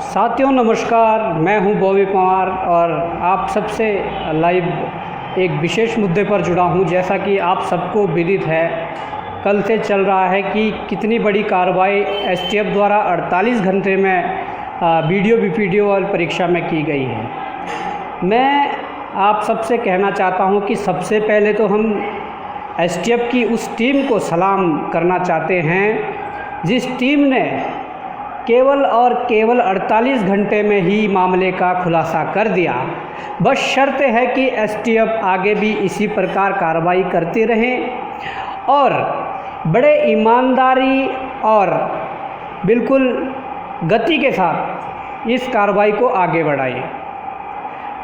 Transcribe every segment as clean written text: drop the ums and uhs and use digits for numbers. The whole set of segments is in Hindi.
साथियों नमस्कार, मैं हूं बॉबी पंवार और आप सबसे लाइव एक विशेष मुद्दे पर जुड़ा हूं। जैसा कि आप सबको विदित है, कल से चल रहा है कि कितनी बड़ी कार्रवाई एसटीएफ द्वारा 48 घंटे में वीडियो बीपीडीओ और परीक्षा में की गई है। मैं आप सबसे कहना चाहता हूं कि सबसे पहले तो हम एसटीएफ की उस टीम को सलाम करना चाहते हैं जिस टीम ने केवल और केवल 48 घंटे में ही मामले का खुलासा कर दिया। बस शर्त है कि एसटीएफ आगे भी इसी प्रकार कार्रवाई करते रहें और बड़े ईमानदारी और बिल्कुल गति के साथ इस कार्रवाई को आगे बढ़ाएं।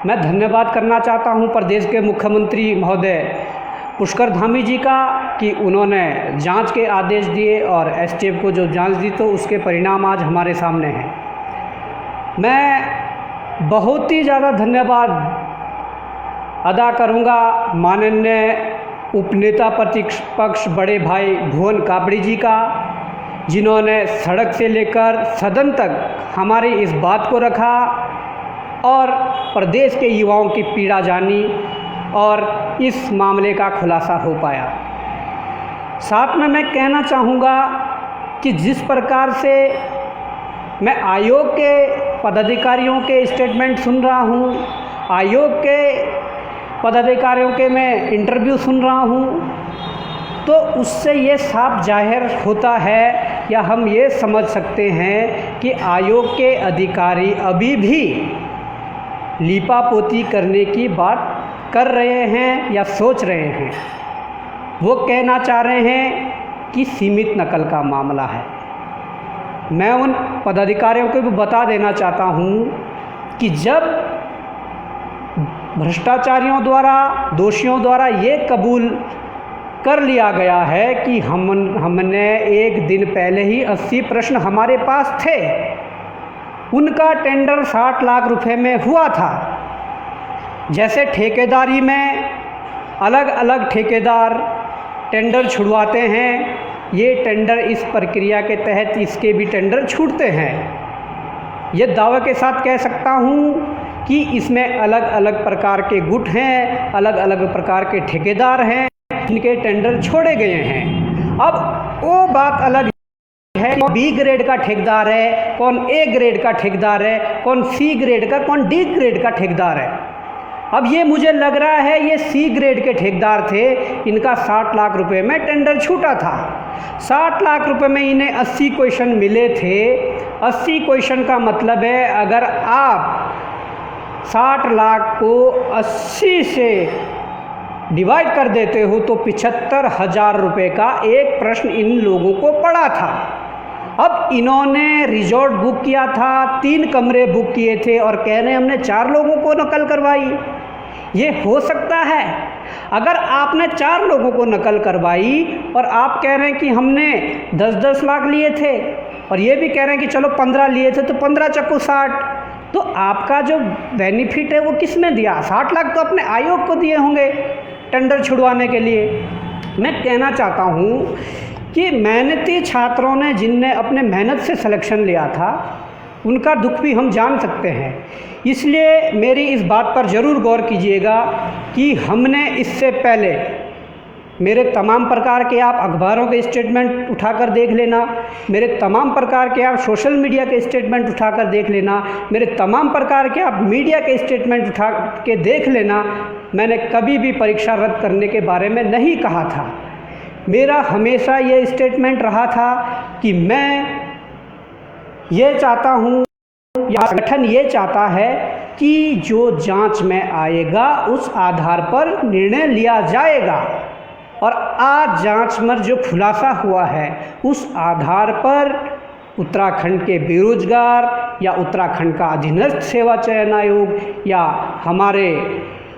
मैं धन्यवाद करना चाहता हूं प्रदेश के मुख्यमंत्री महोदय पुष्कर धामी जी का कि उन्होंने जांच के आदेश दिए और एसटीएफ को जो जांच दी तो उसके परिणाम आज हमारे सामने हैं। मैं बहुत ही ज़्यादा धन्यवाद अदा करूंगा माननीय उपनेता प्रतिपक्ष बड़े भाई भुवन कापड़ी जी का, जिन्होंने सड़क से लेकर सदन तक हमारी इस बात को रखा और प्रदेश के युवाओं की पीड़ा जानी और इस मामले का खुलासा हो पाया। साथ में मैं कहना चाहूँगा कि जिस प्रकार से मैं आयोग के पदाधिकारियों के स्टेटमेंट सुन रहा हूँ, आयोग के पदाधिकारियों के मैं इंटरव्यू सुन रहा हूँ, तो उससे ये साफ जाहिर होता है या हम ये समझ सकते हैं कि आयोग के अधिकारी अभी भी लीपापोती करने की बात कर रहे हैं या सोच रहे हैं। वो कहना चाह रहे हैं कि सीमित नकल का मामला है। मैं उन पदाधिकारियों को भी बता देना चाहता हूँ कि जब भ्रष्टाचारियों द्वारा, दोषियों द्वारा ये कबूल कर लिया गया है कि हमने एक दिन पहले ही 80 प्रश्न हमारे पास थे, उनका टेंडर 60 लाख रुपए में हुआ था। जैसे ठेकेदारी में अलग अलग ठेकेदार टेंडर छुड़वाते हैं, ये टेंडर इस प्रक्रिया के तहत इसके भी टेंडर छूटते हैं। ये दावे के साथ कह सकता हूँ कि इसमें अलग अलग प्रकार के गुट हैं, अलग अलग प्रकार के ठेकेदार हैं जिनके टेंडर छोड़े गए हैं। अब वो बात अलग है, कौन बी ग्रेड का ठेकेदार है, कौन ए ग्रेड का ठेकेदार है, कौन सी ग्रेड का, कौन डी ग्रेड का ठेकेदार है। अब ये मुझे लग रहा है ये सी ग्रेड के ठेकेदार थे, इनका 60 लाख रुपए में टेंडर छूटा था। 60 लाख रुपए में इन्हें 80 क्वेश्चन मिले थे। 80 क्वेश्चन का मतलब है अगर आप 60 लाख को 80 से डिवाइड कर देते हो तो 75,000 रुपये का एक प्रश्न इन लोगों को पड़ा था। अब इन्होंने रिजॉर्ट बुक किया था, 3 कमरे बुक किए थे और कह रहे हैं हमने 4 लोगों को नकल करवाई। ये हो सकता है? अगर आपने 4 लोगों को नकल करवाई और आप कह रहे हैं कि हमने 10-10 लाख लिए थे और ये भी कह रहे हैं कि चलो 15 लिए थे तो 15 चक्कू 60, तो आपका जो बेनिफिट है वो किस में दिया? 60 लाख तो अपने आयोग को दिए होंगे टेंडर छुड़वाने के लिए। मैं कहना चाहता हूँ कि मेहनती छात्रों ने, जिनने अपने मेहनत से सिलेक्शन लिया था, उनका दुख भी हम जान सकते हैं। इसलिए मेरी इस बात पर ज़रूर गौर कीजिएगा कि हमने इससे पहले मेरे तमाम प्रकार के आप अखबारों के स्टेटमेंट उठाकर देख लेना, मेरे तमाम प्रकार के आप सोशल मीडिया के स्टेटमेंट उठाकर देख लेना, मेरे तमाम प्रकार के आप मीडिया के स्टेटमेंट उठा के देख लेना। मैंने कभी भी परीक्षा रद्द करने के बारे में नहीं कहा था। मेरा हमेशा ये स्टेटमेंट रहा था कि मैं ये चाहता हूँ या संगठन ये चाहता है कि जो जांच में आएगा उस आधार पर निर्णय लिया जाएगा। और आज जांच में जो खुलासा हुआ है उस आधार पर उत्तराखंड के बेरोजगार या उत्तराखंड का अधीनस्थ सेवा चयन आयोग या हमारे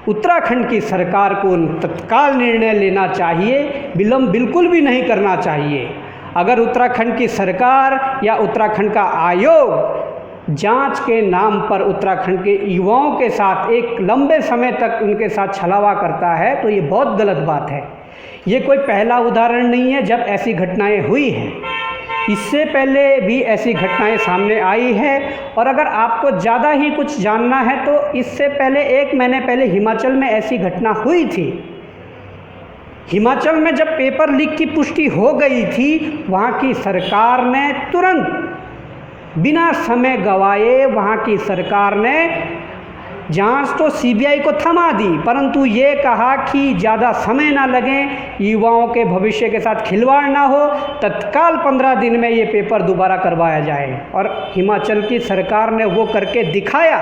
उत्तराखंड की सरकार को तत्काल निर्णय लेना चाहिए, विलंब बिल्कुल भी नहीं करना चाहिए। अगर उत्तराखंड की सरकार या उत्तराखंड का आयोग जांच के नाम पर उत्तराखंड के युवाओं के साथ एक लंबे समय तक उनके साथ छलावा करता है तो ये बहुत गलत बात है। ये कोई पहला उदाहरण नहीं है जब ऐसी घटनाएं हुई हैं। इससे पहले भी ऐसी घटनाएं सामने आई है। और अगर आपको ज़्यादा ही कुछ जानना है तो इससे पहले 1 महीने पहले हिमाचल में ऐसी घटना हुई थी। हिमाचल में जब पेपर लीक की पुष्टि हो गई थी, वहाँ की सरकार ने तुरंत बिना समय गवाए वहाँ की सरकार ने जांच तो सीबीआई को थमा दी, परंतु ये कहा कि ज़्यादा समय ना लगे, युवाओं के भविष्य के साथ खिलवाड़ ना हो, तत्काल 15 दिन में ये पेपर दोबारा करवाया जाए। और हिमाचल की सरकार ने वो करके दिखाया।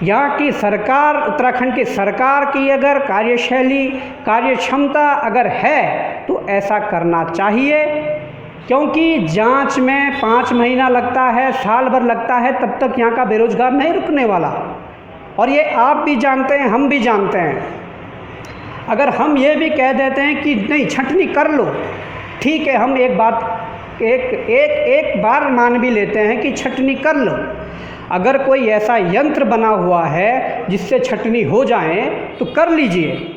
यहाँ की सरकार, उत्तराखंड की सरकार की अगर कार्यशैली, कार्यक्षमता अगर है तो ऐसा करना चाहिए, क्योंकि जांच में 5 महीना लगता है, साल भर लगता है, तब तक यहाँ का बेरोजगार नहीं रुकने वाला। और ये आप भी जानते हैं, हम भी जानते हैं। अगर हम ये भी कह देते हैं कि नहीं छंटनी कर लो, ठीक है, हम एक बार मान भी लेते हैं कि छंटनी कर लो। अगर कोई ऐसा यंत्र बना हुआ है जिससे छंटनी हो जाए तो कर लीजिए।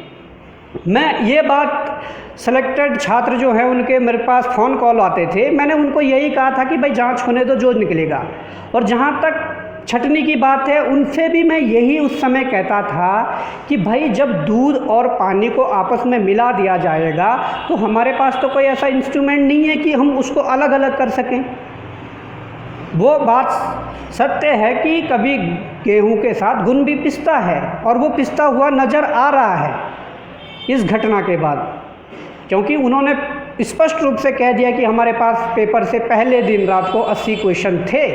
मैं ये बात सेलेक्टेड छात्र जो हैं उनके मेरे पास फ़ोन कॉल आते थे, मैंने उनको यही कहा था कि भाई जांच होने दो, जो निकलेगा। और जहाँ तक छंटनी की बात है, उनसे भी मैं यही उस समय कहता था कि भाई जब दूध और पानी को आपस में मिला दिया जाएगा तो हमारे पास तो कोई ऐसा इंस्ट्रूमेंट नहीं है कि हम उसको अलग अलग कर सकें। वो बात सत्य है कि कभी गेहूं के साथ गुण भी पिसता है, और वो पिसता हुआ नज़र आ रहा है इस घटना के बाद, क्योंकि उन्होंने स्पष्ट रूप से कह दिया कि हमारे पास पेपर से पहले दिन रात को 80 क्वेश्चन थे।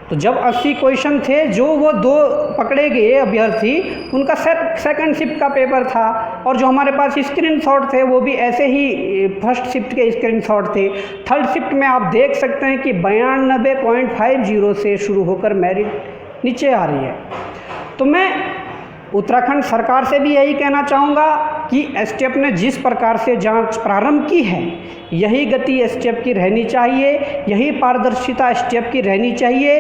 तो जब 80 क्वेश्चन थे, जो वो 2 पकड़े गए अभ्यर्थी, उनका सेकंड शिफ्ट का पेपर था, और जो हमारे पास स्क्रीनशॉट थे वो भी ऐसे ही फर्स्ट शिफ्ट के स्क्रीनशॉट थे। थर्ड शिफ्ट में आप देख सकते हैं कि 92.50 से शुरू होकर मेरिट नीचे आ रही है। तो मैं उत्तराखंड सरकार से भी यही कहना चाहूँगा कि एसटीएफ ने जिस प्रकार से जांच प्रारंभ की है, यही गति एसटीएफ की रहनी चाहिए, यही पारदर्शिता एसटीएफ की रहनी चाहिए,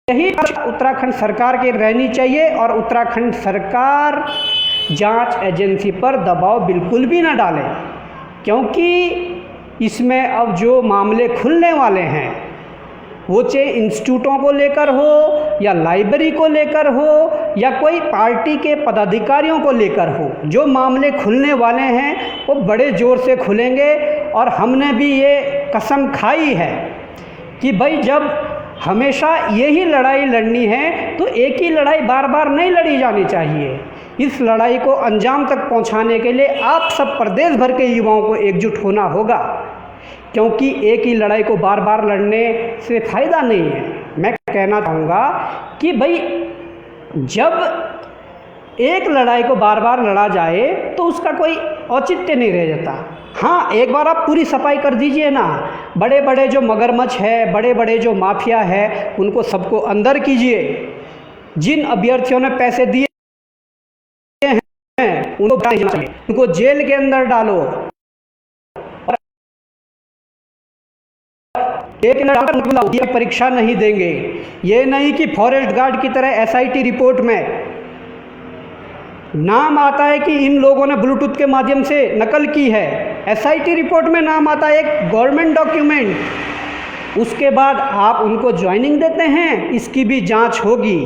यही उत्तराखंड सरकार की रहनी चाहिए। और उत्तराखंड सरकार जांच एजेंसी पर दबाव बिल्कुल भी ना डाले, क्योंकि इसमें अब जो मामले खुलने वाले हैं, वो चाहे इंस्टीट्यूटों को लेकर हो या लाइब्रेरी को लेकर हो या कोई पार्टी के पदाधिकारियों को लेकर हो, जो मामले खुलने वाले हैं वो बड़े ज़ोर से खुलेंगे। और हमने भी ये कसम खाई है कि भाई जब हमेशा यही लड़ाई लड़नी है तो एक ही लड़ाई बार बार नहीं लड़ी जानी चाहिए। इस लड़ाई को अंजाम तक पहुंचाने के लिए आप सब प्रदेश भर के युवाओं को एकजुट होना होगा, क्योंकि एक ही लड़ाई को बार बार लड़ने से फ़ायदा नहीं है। मैं कहना चाहूँगा कि भाई जब एक लड़ाई को बार बार लड़ा जाए तो उसका कोई औचित्य नहीं रह जाता। हाँ, एक बार आप पूरी सफाई कर दीजिए ना, बड़े बड़े जो मगरमच्छ है, बड़े बड़े जो माफिया है, उनको सबको अंदर कीजिए। जिन अभ्यर्थियों ने पैसे दिए हैं उनको जेल के अंदर डालो। ये परीक्षा नहीं देंगे। ये नहीं कि फॉरेस्ट गार्ड की तरह एसआईटी रिपोर्ट में नाम आता है कि इन लोगों ने ब्लूटूथ के माध्यम से नकल की है। एसआईटी रिपोर्ट में नाम आता है एक गवर्नमेंट डॉक्यूमेंट, उसके बाद आप उनको ज्वाइनिंग देते हैं, इसकी भी जांच होगी।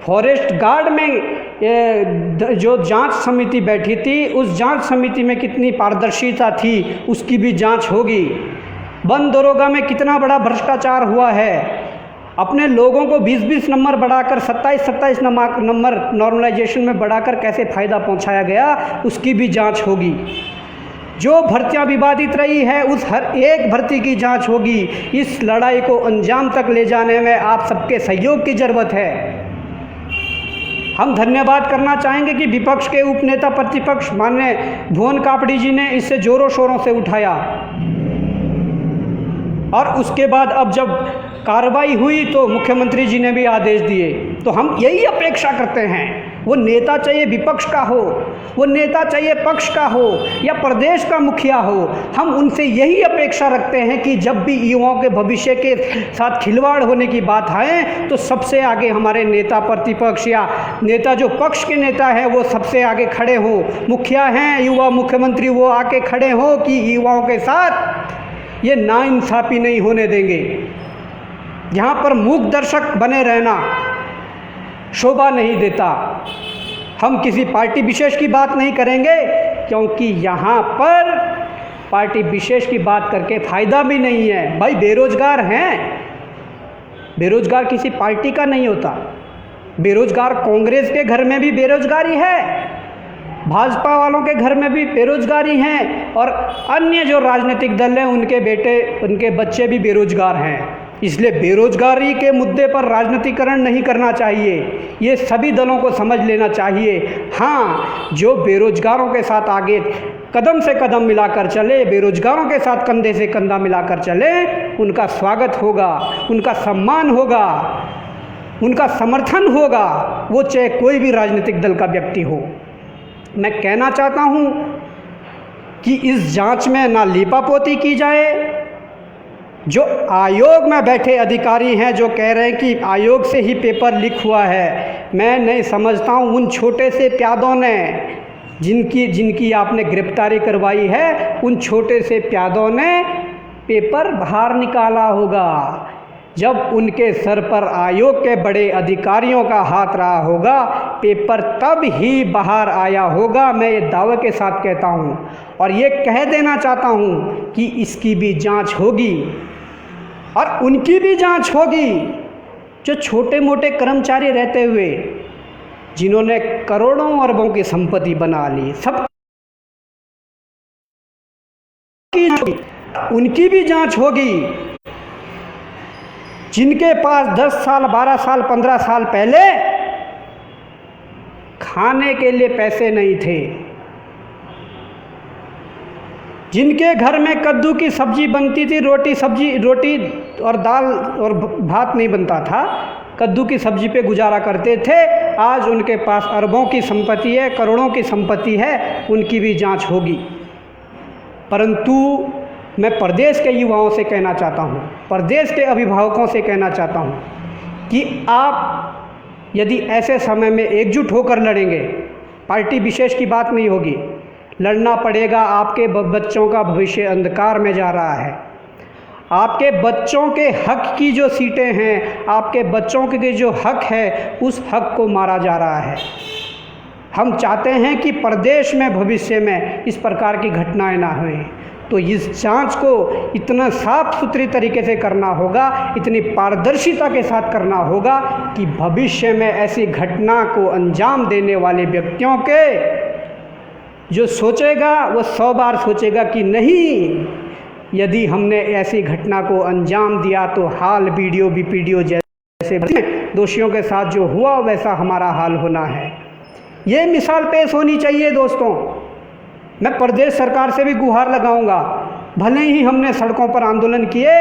फॉरेस्ट गार्ड में जो जांच समिति बैठी थी, उस जांच समिति में कितनी पारदर्शिता थी, उसकी भी जांच होगी। वन दरोगा में कितना बड़ा भ्रष्टाचार हुआ है, अपने लोगों को 20-20 नंबर बढ़ाकर 27-27 नंबर नॉर्मलाइजेशन में बढ़ाकर कैसे फ़ायदा पहुंचाया गया, उसकी भी जांच होगी। जो भर्तियां विवादित रही है, उस हर एक भर्ती की जांच होगी। इस लड़ाई को अंजाम तक ले जाने में आप सबके सहयोग की ज़रूरत है। हम धन्यवाद करना चाहेंगे कि विपक्ष के उपनेता प्रतिपक्ष माननीय भुवन कापड़ी जी ने इससे ज़ोरों शोरों से उठाया, और उसके बाद अब जब कार्रवाई हुई तो मुख्यमंत्री जी ने भी आदेश दिए। तो हम यही अपेक्षा करते हैं वो नेता चाहिए विपक्ष का हो, वो नेता चाहिए पक्ष का हो या प्रदेश का मुखिया हो, हम उनसे यही अपेक्षा रखते हैं कि जब भी युवाओं के भविष्य के साथ खिलवाड़ होने की बात आए तो सबसे आगे हमारे नेता प्रतिपक्ष या नेता जो पक्ष के नेता हैं वो सबसे आगे खड़े हों। मुखिया हैं युवा मुख्यमंत्री, वो आके खड़े हों कि युवाओं के साथ ये नाइंसाफ़ी नहीं होने देंगे। यहाँ पर मूक दर्शक बने रहना शोभा नहीं देता। हम किसी पार्टी विशेष की बात नहीं करेंगे क्योंकि यहाँ पर पार्टी विशेष की बात करके फ़ायदा भी नहीं है। भाई बेरोज़गार हैं, बेरोज़गार किसी पार्टी का नहीं होता। बेरोज़गार कांग्रेस के घर में भी बेरोज़गारी है, भाजपा वालों के घर में भी बेरोज़गारी हैं और अन्य जो राजनीतिक दल हैं उनके बेटे उनके बच्चे भी बेरोज़गार हैं। इसलिए बेरोज़गारी के मुद्दे पर राजनीतिकरण नहीं करना चाहिए, ये सभी दलों को समझ लेना चाहिए। हाँ, जो बेरोज़गारों के साथ आगे कदम से कदम मिलाकर चले, बेरोज़गारों के साथ कंधे से कंधा मिलाकर चले, उनका स्वागत होगा, उनका सम्मान होगा, उनका समर्थन होगा, वो चाहे कोई भी राजनीतिक दल का व्यक्ति हो। मैं कहना चाहता हूँ कि इस जांच में ना लीपापोती की जाए। जो आयोग में बैठे अधिकारी हैं जो कह रहे हैं कि आयोग से ही पेपर लीक हुआ है, मैं नहीं समझता हूँ उन छोटे से प्यादों ने जिनकी आपने गिरफ्तारी करवाई है, उन छोटे से प्यादों ने पेपर बाहर निकाला होगा। जब उनके सर पर आयोग के बड़े अधिकारियों का हाथ रहा होगा, पेपर तब ही बाहर आया होगा। मैं ये दावे के साथ कहता हूँ और ये कह देना चाहता हूँ कि इसकी भी जांच होगी और उनकी भी जांच होगी जो छोटे मोटे कर्मचारी रहते हुए जिन्होंने करोड़ों अरबों की संपत्ति बना ली, सब उनकी भी जांच होगी। जिनके पास 10 साल 12 साल 15 साल पहले खाने के लिए पैसे नहीं थे, जिनके घर में कद्दू की सब्जी बनती थी, रोटी और दाल और भात नहीं बनता था, कद्दू की सब्जी पे गुजारा करते थे, आज उनके पास अरबों की संपत्ति है, करोड़ों की संपत्ति है, उनकी भी जांच होगी। परंतु मैं प्रदेश के युवाओं से कहना चाहता हूँ, प्रदेश के अभिभावकों से कहना चाहता हूँ कि आप यदि ऐसे समय में एकजुट होकर लड़ेंगे, पार्टी विशेष की बात नहीं होगी, लड़ना पड़ेगा। आपके बच्चों का भविष्य अंधकार में जा रहा है। आपके बच्चों के हक की जो सीटें हैं, आपके बच्चों के जो हक है, उस हक को मारा जा रहा है। हम चाहते हैं कि प्रदेश में भविष्य में इस प्रकार की घटनाएं ना हों, तो इस जांच को इतना साफ सुथरी तरीके से करना होगा, इतनी पारदर्शिता के साथ करना होगा कि भविष्य में ऐसी घटना को अंजाम देने वाले व्यक्तियों के जो सोचेगा वो 100 बार सोचेगा कि नहीं, यदि हमने ऐसी घटना को अंजाम दिया तो हाल बीडीओ जैसे दोषियों के साथ जो हुआ वैसा हमारा हाल होना है। ये मिसाल पेश होनी चाहिए दोस्तों। मैं प्रदेश सरकार से भी गुहार लगाऊंगा, भले ही हमने सड़कों पर आंदोलन किए,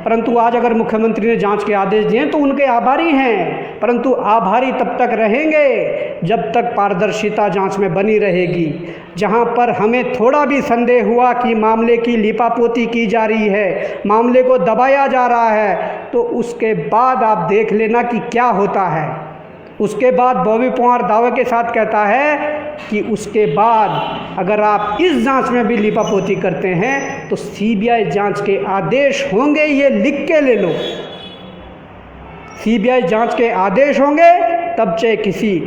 परंतु आज अगर मुख्यमंत्री ने जांच के आदेश दिए तो उनके आभारी हैं, परंतु आभारी तब तक रहेंगे जब तक पारदर्शिता जांच में बनी रहेगी। जहां पर हमें थोड़ा भी संदेह हुआ कि मामले की लीपापोती की जा रही है, मामले को दबाया जा रहा है, तो उसके बाद आप देख लेना कि क्या होता है। उसके बाद बॉबी पवार दावे के साथ कहता है कि उसके बाद अगर आप इस जांच में भी लीपापोती करते हैं तो सीबीआई जांच के आदेश होंगे, ये लिख के ले लो। सीबीआई जांच के आदेश होंगे, तब चाहे किसी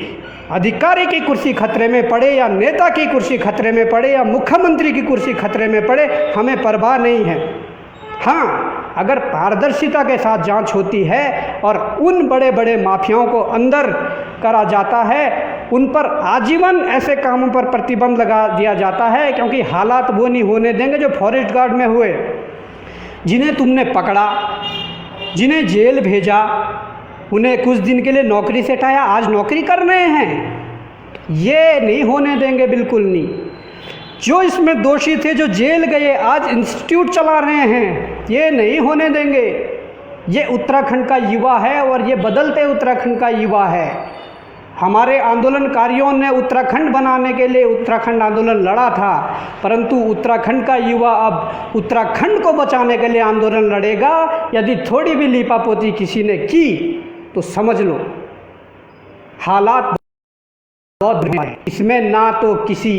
अधिकारी की कुर्सी खतरे में पड़े या नेता की कुर्सी खतरे में पड़े या मुख्यमंत्री की कुर्सी खतरे में पड़े, हमें परवाह नहीं है। हाँ, अगर पारदर्शिता के साथ जांच होती है और उन बड़े बड़े माफियाओं को अंदर करा जाता है, उन पर आजीवन ऐसे कामों पर प्रतिबंध लगा दिया जाता है, क्योंकि हालात वो नहीं होने देंगे जो फॉरेस्ट गार्ड में हुए, जिन्हें तुमने पकड़ा, जिन्हें जेल भेजा, उन्हें कुछ दिन के लिए नौकरी से हटाया, आज नौकरी कर रहे हैं। ये नहीं होने देंगे, बिल्कुल नहीं। जो इसमें दोषी थे, जो जेल गए, आज इंस्टीट्यूट चला रहे हैं, ये नहीं होने देंगे। ये उत्तराखंड का युवा है और ये बदलते उत्तराखंड का युवा है। हमारे आंदोलनकारियों ने उत्तराखंड बनाने के लिए उत्तराखंड आंदोलन लड़ा था, परंतु उत्तराखंड का युवा अब उत्तराखंड को बचाने के लिए आंदोलन लड़ेगा। यदि थोड़ी भी लीपापोती किसी ने की तो समझ लो हालात बहुत बुरे हैं। इसमें ना तो किसी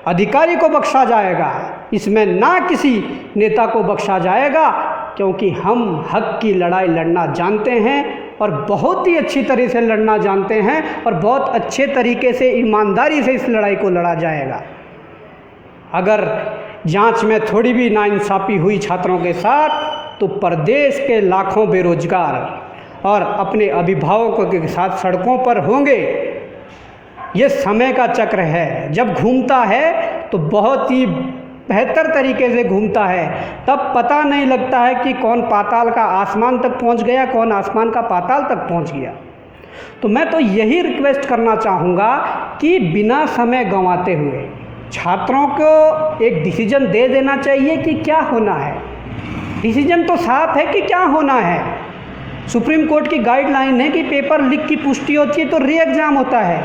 अधिकारी को बख्शा जाएगा, इसमें ना किसी नेता को बख्शा जाएगा, क्योंकि हम हक की लड़ाई लड़ना जानते हैं और बहुत ही अच्छी तरह से लड़ना जानते हैं और बहुत अच्छे तरीके से ईमानदारी से इस लड़ाई को लड़ा जाएगा। अगर जांच में थोड़ी भी नाइंसाफ़ी हुई छात्रों के साथ तो प्रदेश के लाखों बेरोजगार और अपने अभिभावकों के साथ सड़कों पर होंगे। ये समय का चक्र है, जब घूमता है तो बहुत ही बेहतर तरीके से घूमता है, तब पता नहीं लगता है कि कौन पाताल का आसमान तक पहुंच गया, कौन आसमान का पाताल तक पहुंच गया। तो मैं तो यही रिक्वेस्ट करना चाहूँगा कि बिना समय गंवाते हुए छात्रों को एक डिसीजन दे देना चाहिए कि क्या होना है। डिसीजन तो साफ है कि क्या होना है। सुप्रीम कोर्ट की गाइडलाइन है कि पेपर लीक की पुष्टि होती है तो री एग्ज़ाम होता है।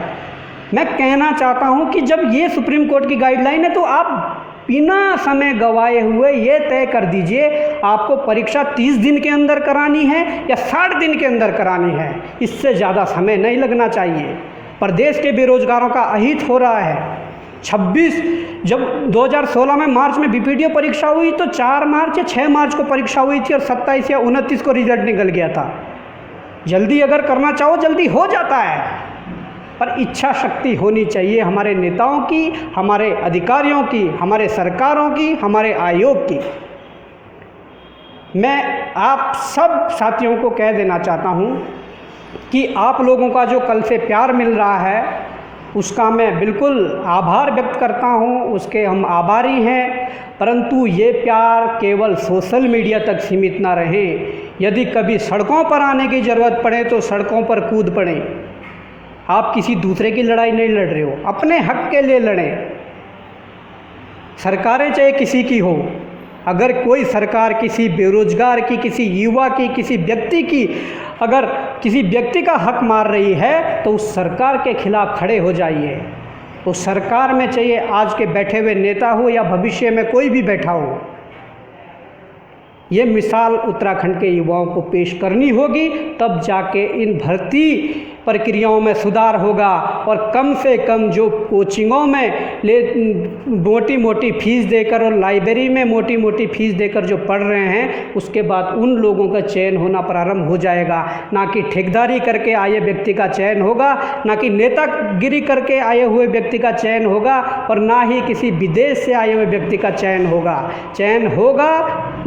मैं कहना चाहता हूँ कि जब ये सुप्रीम कोर्ट की गाइडलाइन है तो आप बिना समय गंवाए हुए ये तय कर दीजिए आपको परीक्षा 30 दिन के अंदर करानी है या 60 दिन के अंदर करानी है। इससे ज़्यादा समय नहीं लगना चाहिए। प्रदेश के बेरोजगारों का अहित हो रहा है। 26 जब 2016 में मार्च में बीपीडीओ परीक्षा हुई तो 4 मार्च या 6 मार्च को परीक्षा हुई थी और 27 या 29 को रिजल्ट निकल गया था। जल्दी अगर करना चाहो जल्दी हो जाता है, पर इच्छा शक्ति होनी चाहिए हमारे नेताओं की, हमारे अधिकारियों की, हमारे सरकारों की, हमारे आयोग की। मैं आप सब साथियों को कह देना चाहता हूँ कि आप लोगों का जो कल से प्यार मिल रहा है उसका मैं बिल्कुल आभार व्यक्त करता हूँ, उसके हम आभारी हैं। परंतु ये प्यार केवल सोशल मीडिया तक सीमित ना रहे। यदि कभी सड़कों पर आने की ज़रूरत पड़े तो सड़कों पर कूद पड़ें। आप किसी दूसरे की लड़ाई नहीं लड़ रहे हो, अपने हक के लिए लड़ें। सरकारें चाहे किसी की हो, अगर कोई सरकार किसी बेरोजगार की, किसी युवा की, किसी व्यक्ति की अगर किसी व्यक्ति का हक मार रही है तो उस सरकार के खिलाफ खड़े हो जाइए। उस सरकार में चाहिए आज के बैठे हुए नेता हो या भविष्य में कोई भी बैठा हो, ये मिसाल उत्तराखंड के युवाओं को पेश करनी होगी, तब जाके इन भर्ती प्रक्रियाओं में सुधार होगा। और कम से कम जो कोचिंगों में मोटी मोटी फीस देकर और लाइब्रेरी में मोटी मोटी फीस देकर जो पढ़ रहे हैं, उसके बाद उन लोगों का चयन होना प्रारंभ हो जाएगा। ना कि ठेकेदारी करके आए व्यक्ति का चयन होगा, ना कि नेतागिरी करके आए हुए व्यक्ति का चयन होगा, और ना ही किसी विदेश से आए हुए व्यक्ति का चयन होगा। चयन होगा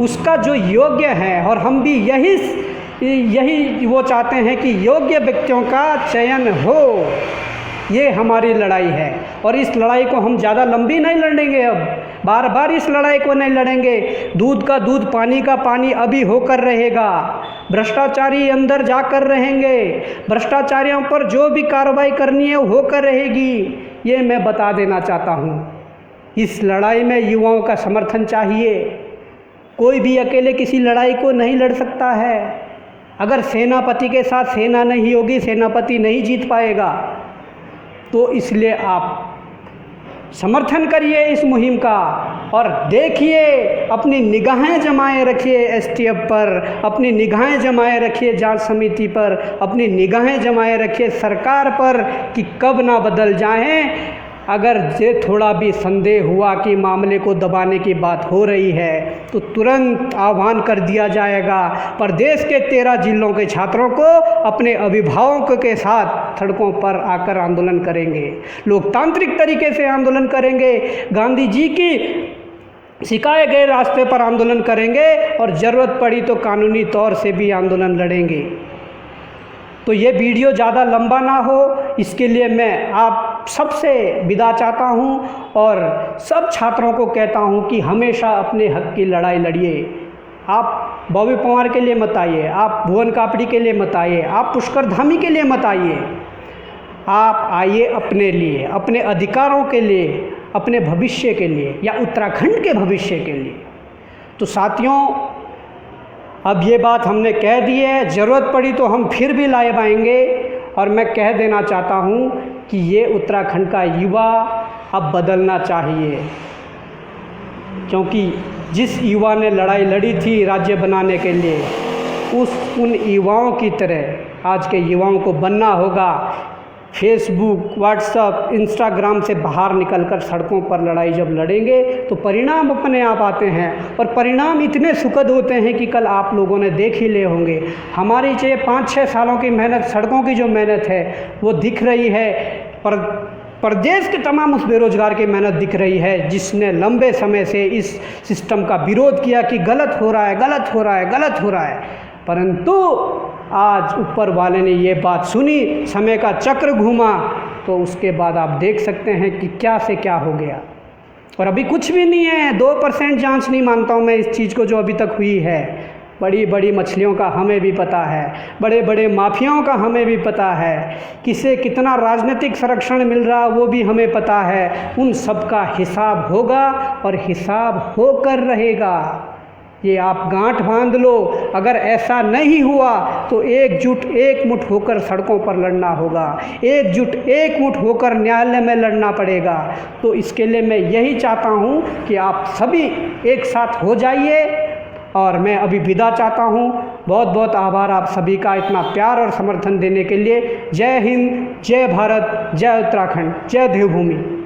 उसका जो योग्य है, और हम भी यही वो चाहते हैं कि योग्य व्यक्तियों का चयन हो। ये हमारी लड़ाई है और इस लड़ाई को हम ज़्यादा लंबी नहीं लड़ेंगे। अब बार बार इस लड़ाई को नहीं लड़ेंगे। दूध का दूध, पानी का पानी अभी होकर रहेगा। भ्रष्टाचारी अंदर जाकर रहेंगे। भ्रष्टाचारियों पर जो भी कार्रवाई करनी है वो होकर रहेगी। ये मैं बता देना चाहता हूँ। इस लड़ाई में युवाओं का समर्थन चाहिए। कोई भी अकेले किसी लड़ाई को नहीं लड़ सकता है। अगर सेनापति के साथ सेना नहीं होगी, सेनापति नहीं जीत पाएगा। तो इसलिए आप समर्थन करिए इस मुहिम का और देखिए, अपनी निगाहें जमाए रखिए एसटीएफ पर, अपनी निगाहें जमाए रखिए जांच समिति पर, अपनी निगाहें जमाए रखिए सरकार पर कि कब ना बदल जाएं। अगर ये थोड़ा भी संदेह हुआ कि मामले को दबाने की बात हो रही है तो तुरंत आह्वान कर दिया जाएगा। प्रदेश के 13 जिलों के छात्रों को अपने अभिभावकों के साथ सड़कों पर आकर आंदोलन करेंगे, लोकतांत्रिक तरीके से आंदोलन करेंगे, गांधी जी की सिखाए गए रास्ते पर आंदोलन करेंगे और ज़रूरत पड़ी तो कानूनी तौर से भी आंदोलन लड़ेंगे। तो ये वीडियो ज़्यादा लंबा ना हो, इसके लिए मैं आप सबसे विदा चाहता हूँ और सब छात्रों को कहता हूँ कि हमेशा अपने हक की लड़ाई लड़िए। आप बॉबी पवार के लिए मत आइए, आप भुवन कापड़ी के लिए मत आइए, आप पुष्कर धामी के लिए मत आइए। आप आइए अपने लिए, अपने अधिकारों के लिए, अपने भविष्य के लिए या उत्तराखंड के भविष्य के लिए। तो साथियों, अब ये बात हमने कह दी है, ज़रूरत पड़ी तो हम फिर भी लाइव आएंगे और मैं कह देना चाहता हूँ कि ये उत्तराखंड का युवा अब बदलना चाहिए, क्योंकि जिस युवा ने लड़ाई लड़ी थी राज्य बनाने के लिए, उन युवाओं की तरह आज के युवाओं को बनना होगा। फेसबुक, व्हाट्सएप, इंस्टाग्राम से बाहर निकलकर सड़कों पर लड़ाई जब लड़ेंगे तो परिणाम अपने आप आते हैं, और परिणाम इतने सुखद होते हैं कि कल आप लोगों ने देख ही ले होंगे। हमारी जो 5-6 सालों की मेहनत, सड़कों की जो मेहनत है वो दिख रही है, पर प्रदेश के तमाम उस बेरोजगार की मेहनत दिख रही है जिसने लंबे समय से इस सिस्टम का विरोध किया कि गलत हो रहा है, गलत हो रहा है, गलत हो रहा है। परंतु आज ऊपर वाले ने ये बात सुनी, समय का चक्र घूमा, तो उसके बाद आप देख सकते हैं कि क्या से क्या हो गया। और अभी कुछ भी नहीं है, 2% जांच नहीं मानता हूँ मैं इस चीज़ को जो अभी तक हुई है। बड़ी बड़ी मछलियों का हमें भी पता है, बड़े बड़े माफियाओं का हमें भी पता है, किसे कितना राजनीतिक संरक्षण मिल रहा वो भी हमें पता है। उन सब का हिसाब होगा और हिसाब होकर रहेगा। ये आप गांठ बांध लो। अगर ऐसा नहीं हुआ तो एकजुट एकमुठ होकर सड़कों पर लड़ना होगा, एकजुट एकमुठ होकर न्यायालय में लड़ना पड़ेगा। तो इसके लिए मैं यही चाहता हूँ कि आप सभी एक साथ हो जाइए, और मैं अभी विदा चाहता हूँ। बहुत बहुत आभार आप सभी का इतना प्यार और समर्थन देने के लिए। जय हिंद, जय भारत, जय उत्तराखंड, जय देवभूमि।